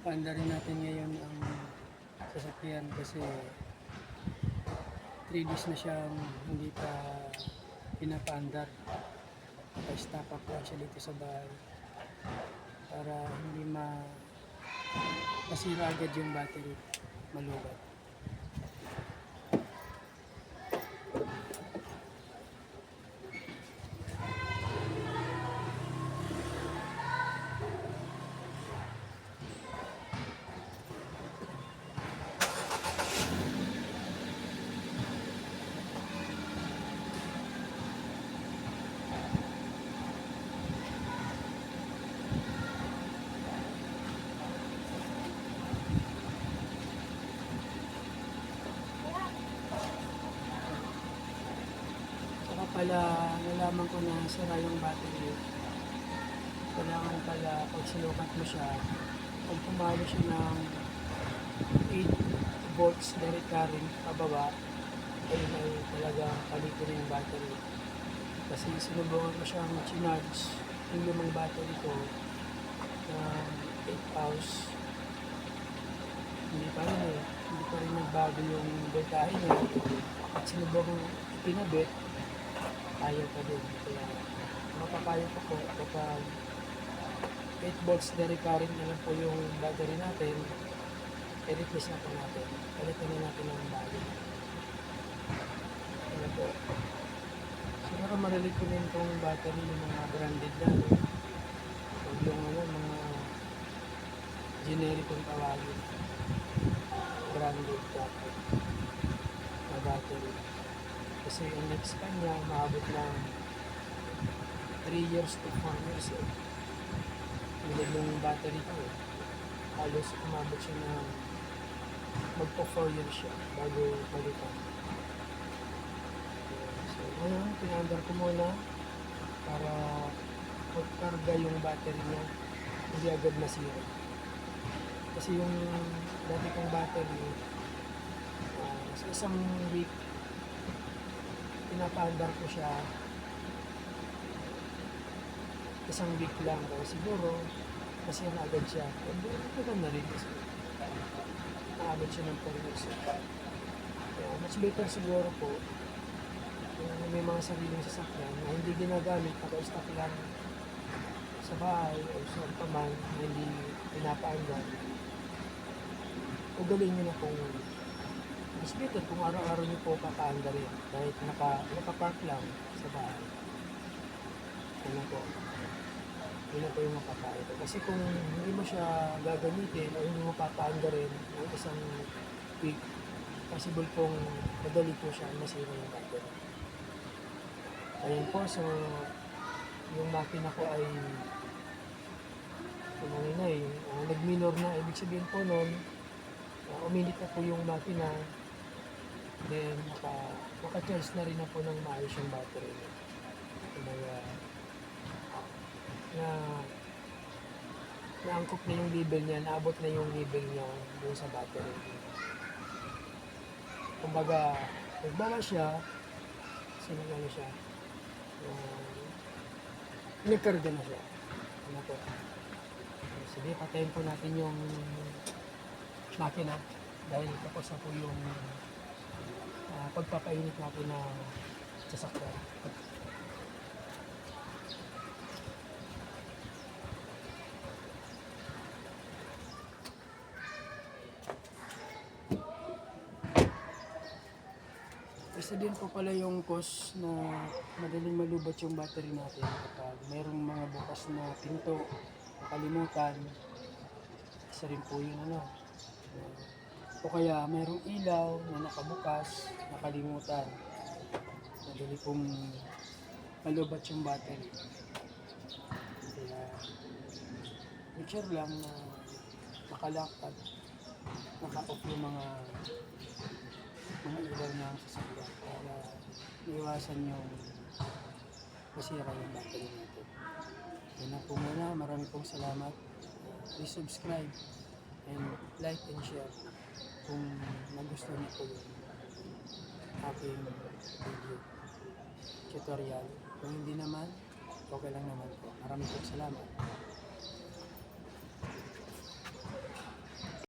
paandarin natin ngayon ang sasakyan kasi 3 days na siyang hindi pa pinapaandar. Naka-stop up lang siya dito sa bahay para hindi masira agad yung battery, malubat. Saka pala nalaman ko na sira yung battery. Kailangan pala pag sinukat mo siya, pag pumalo siya ng 8 volts direct current pababa, ay talaga palitin na yung battery. Kasi sinubukan ko siyang chinarge yung lumang battery ko ng 8 hours. Hindi pa rin hindi pa rin nagbago yung voltahe niya. At sinubukan pinabit, ayaw pa din. Kaya mapapayo ko po kapag 8 volts direct current na lang po yung battery natin, i-replace na po natin. Palitan na natin ng bago. Ano po? Siguro marilig ko din itong battery yung mga branded na. Huwag yung mga generic kung tawagin. Branded dapat na battery. Kasi ang lifespan niya, maabot ng 3 years to 4 years eh. Hindi yung battery ko eh. Halos umabot siya ng magpo 4 years siya bago palitan. So ngayon, pinandar ko muna para magkarga yung battery niya, hindi agad masira. Kasi yung dati kong battery, sa isang week, pinapaandar ko siya isang week lang. Kaya siguro, masira na agad siya. Hindi na rin kasi naabot siya ng 4 years. Kaya much better siguro po kung may mga sariling sasakyan na hindi ginagamit, naka-stock lang sa bahay o sa paman na hindi pinapaandar. Ugaling nyo na kung mas better kung araw-araw nyo po papaandar yan kahit nakapark lang sa bahay. Ano po? Yun na po yung mapapayo. Kasi kung hindi mo siya gagamitin o hindi mo papaandarin ng isang week, possible pong madali po siya masira yung battery. Ayun po, so yung makina ko ay nag-minor na. Ibig sabihin po nun, uminit na po yung makina, then maka-charge na rin na po ng maayos yung battery. Kaya naangkop na yung level niya, naabot na yung level niya doon sa battery. Kumbaga, nagbaba siya, sinagano siya, nagkarga na siya. Ano po? Sige, patayin po natin yung makina dahil tapos na po yung pagpapainit natin na sasakyan. Isa din po pala yung cause na madaling malubat yung battery natin kapag mayroong mga bukas na pinto, nakalimutan. Isa rin po yun o kaya mayroong ilaw na nakabukas, nakalimutan. Madali pong malubat yung battery. Kaya make sure lang na nakalock at naka-off yung mga ilaw ng sasakyan para iwasan yung masira yung battery natin. Yan na po muna. Maraming pong salamat. Please subscribe and like and share kung nagustuhan niyo po yung aking video tutorial. Kung hindi naman, okay lang naman po. Maraming pong salamat.